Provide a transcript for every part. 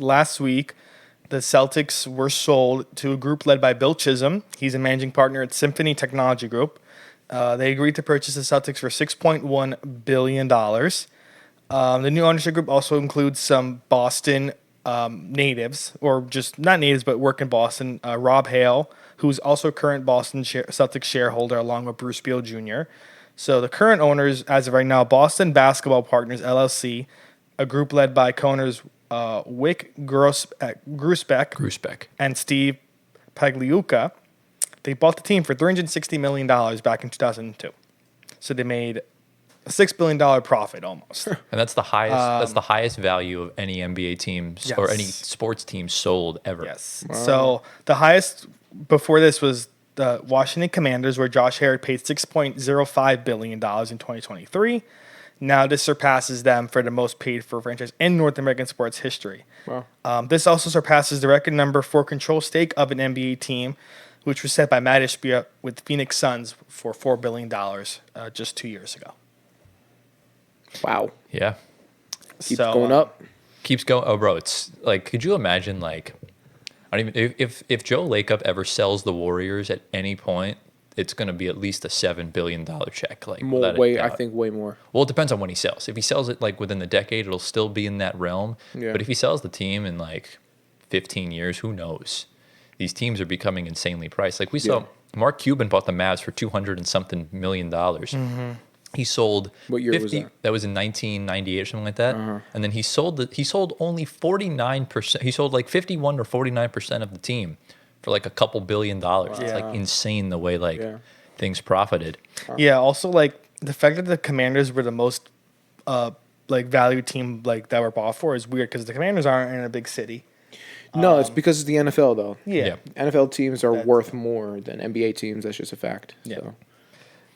last week, the Celtics were sold to a group led by Bill Chisholm. He's a managing partner at Symphony Technology Group. They agreed to purchase the Celtics for $6.1 billion. The new ownership group also includes some Boston natives, or just not natives, but work in Boston. Rob Hale, who's also a current Boston Celtics shareholder, along with Bruce Beal Jr. So the current owners, as of right now, Boston Basketball Partners, LLC, a group led by co-owners Wick Grusbeck and Steve Pagliuca. They bought the team for $360 million back in 2002. So they made a $6 billion profit almost. And that's the highest. That's the highest value of any NBA teams or any sports team sold ever. Yes. Wow. So the highest before this was the Washington Commanders, where Josh Harrod paid $6.05 billion in 2023. Now this surpasses them for the most paid for a franchise in North American sports history. Wow. This also surpasses the record number for control stake of an NBA team, which was set by Matt Ishbia with Phoenix Suns for $4 billion just 2 years ago. Wow. Yeah. Keeps going up. Keeps going. Oh, bro, it's like, could you imagine, like, I don't even, if Joe Lacob ever sells the Warriors at any point, it's going to be at least a $7 billion check. Like, I think way more. Well, it depends on when he sells. If he sells it like within the decade, it'll still be in that realm. Yeah. But if he sells the team in like 15 years, who knows? These teams are becoming insanely priced. Like we saw, Mark Cuban bought the Mavs for $200 and something million. Mm-hmm. He sold. What year 50, was that? That was in 1998 or something like that. And then he sold only 49%. He sold like 51 or 49% of the team for like a couple $1 billion. Wow. It's like insane the way things profited. Wow. Yeah. Also, like the fact that the Commanders were the most like valued team like that were bought for is weird because the Commanders aren't in a big city. No, it's because it's the NFL, though. Yeah. NFL teams are worth more than NBA teams. That's just a fact. Yeah. So.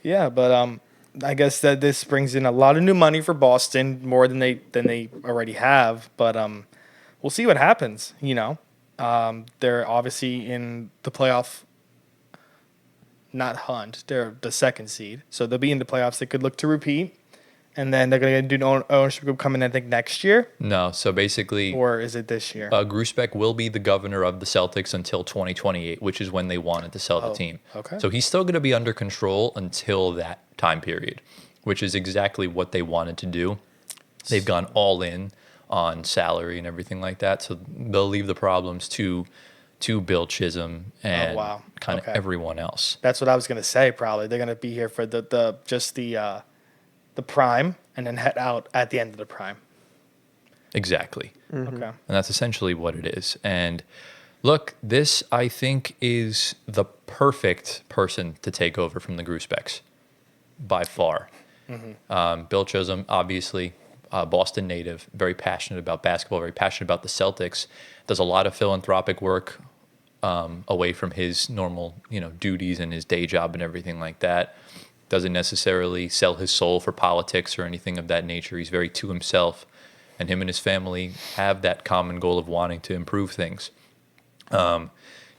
Yeah, but I guess that this brings in a lot of new money for Boston, more than they already have. But we'll see what happens. You know, they're obviously in the playoff. Not hunt. They're the second seed, so they'll be in the playoffs. They could look to repeat. And then they're going to do an ownership group coming, I think, next year? No, so basically... Or is it this year? Grusbeck will be the governor of the Celtics until 2028, which is when they wanted to sell the team. Okay. So he's still going to be under control until that time period, which is exactly what they wanted to do. They've gone all in on salary and everything like that, so they'll leave the problems to Bill Chisholm and kind of everyone else. That's what I was going to say, probably. They're going to be here for the prime, and then head out at the end of the prime. Exactly. Mm-hmm. Okay. And that's essentially what it is. And look, this, I think, is the perfect person to take over from the Grusbecks, by far. Mm-hmm. Bill Chisholm, obviously, Boston native, very passionate about basketball, very passionate about the Celtics, does a lot of philanthropic work away from his normal, duties and his day job and everything like that. Doesn't necessarily sell his soul for politics or anything of that nature. He's very to himself, and him and his family have that common goal of wanting to improve things. The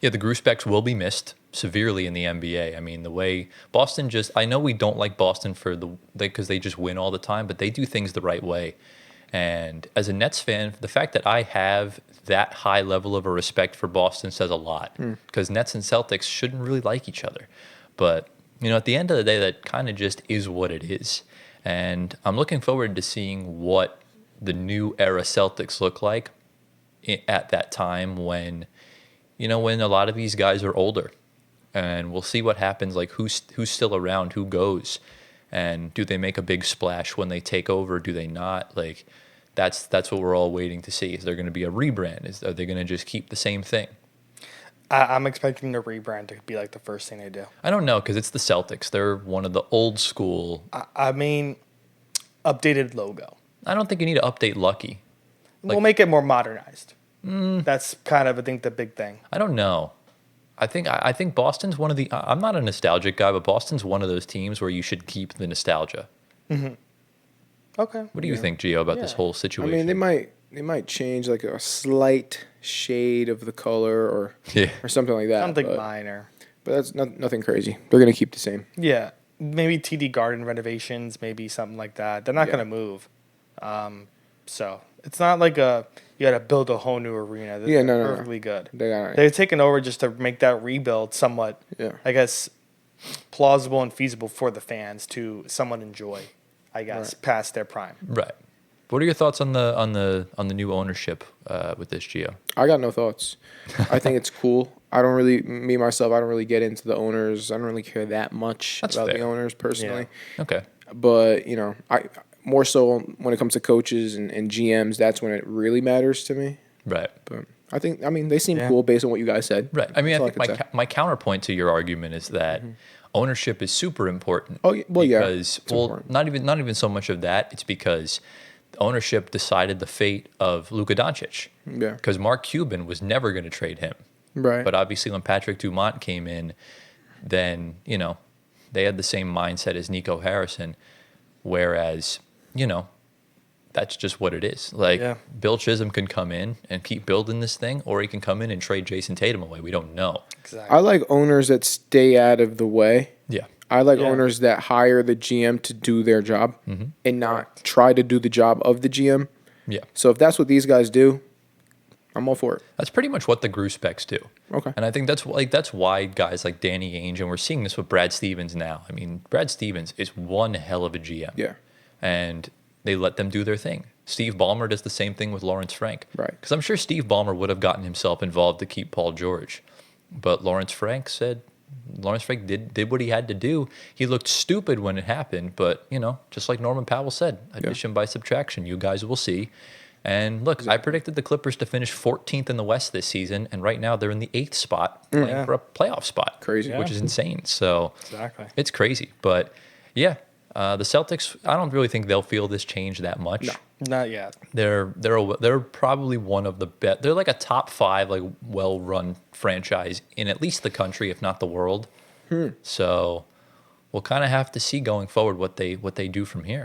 Grusbecks will be missed severely in the NBA. I mean, the way Boston I know we don't like Boston because they just win all the time, but they do things the right way. And as a Nets fan, the fact that I have that high level of a respect for Boston says a lot, because Nets and Celtics shouldn't really like each other. But at the end of the day, that kind of just is what it is. And I'm looking forward to seeing what the new era Celtics look like at that time when a lot of these guys are older. And we'll see what happens, like who's still around, who goes. And do they make a big splash when they take over? Do they not? Like, that's what we're all waiting to see. Is there going to be a rebrand? Are they going to just keep the same thing? I'm expecting the rebrand to be like the first thing they do. I don't know, because it's the Celtics. They're one of the old school. I mean, updated logo. I don't think you need to update Lucky. We'll make it more modernized. That's kind of, I think, the big thing. I don't know. I think Boston's one of the. I'm not a nostalgic guy, but Boston's one of those teams where you should keep the nostalgia. Mm-hmm. Okay. What do you think, Gio, about this whole situation? I mean, they might change like a slight shade of the color or something like that. Something minor. But that's nothing crazy. They're going to keep the same. Yeah. Maybe TD Garden renovations, maybe something like that. They're not going to move. So It's not like you got to build a whole new arena. Yeah, They're no. perfectly good. They're They're taking over just to make that rebuild somewhat, Yeah. I guess, plausible and feasible for the fans to somewhat enjoy, I guess, past their prime. Right. What are your thoughts on the new ownership with this, Gio? I got no thoughts. I think it's cool. I don't really, me myself, I don't really get into the owners. I don't really care that much That's about fair. the owners personally. Okay. But, you know, I more so when it comes to coaches and GMs, that's when it really matters to me. Right. But I mean, they seem cool based on what you guys said. Right. I mean, That's I all think could say. my counterpoint to your argument is that ownership is super important. Oh, well, yeah. Because, It's well, important. not even so much of that. It's because ownership decided the fate of Luka Doncic. Yeah. Because Mark Cuban was never going to trade him. Right. But obviously, when Patrick Dumont came in, then, you know, they had the same mindset as Nico Harrison. Whereas, you know, that's just what it is. Like, Bill Chisholm can come in and keep building this thing, or he can come in and trade Jason Tatum away. We don't know. Exactly. I like owners that stay out of the way. Yeah. I like Yeah. owners that hire the GM to do their job and not try to do the job of the GM. Yeah. So if that's what these guys do, I'm all for it. That's pretty much what the Groospecks do. Okay. And I think that's why guys like Danny Ainge, and we're seeing this with Brad Stevens now. I mean, Brad Stevens is one hell of a GM. Yeah. And they let them do their thing. Steve Ballmer does the same thing with Lawrence Frank. Right. Because I'm sure Steve Ballmer would have gotten himself involved to keep Paul George. But Lawrence Frank did what he had to do. He looked stupid when it happened, but, you know, just like Norman Powell said, addition by subtraction, you guys will see. And look, I predicted the Clippers to finish 14th in the West this season, and right now they're in the 8th spot, playing for a playoff spot. Crazy. Which is insane. So Exactly. it's crazy. But, yeah, the Celtics, I don't really think they'll feel this change that much. No. Not yet. They're probably one of the best. They're like a top 5 like well-run franchise in at least the country, if not the world. So we'll kind of have to see going forward what they do from here.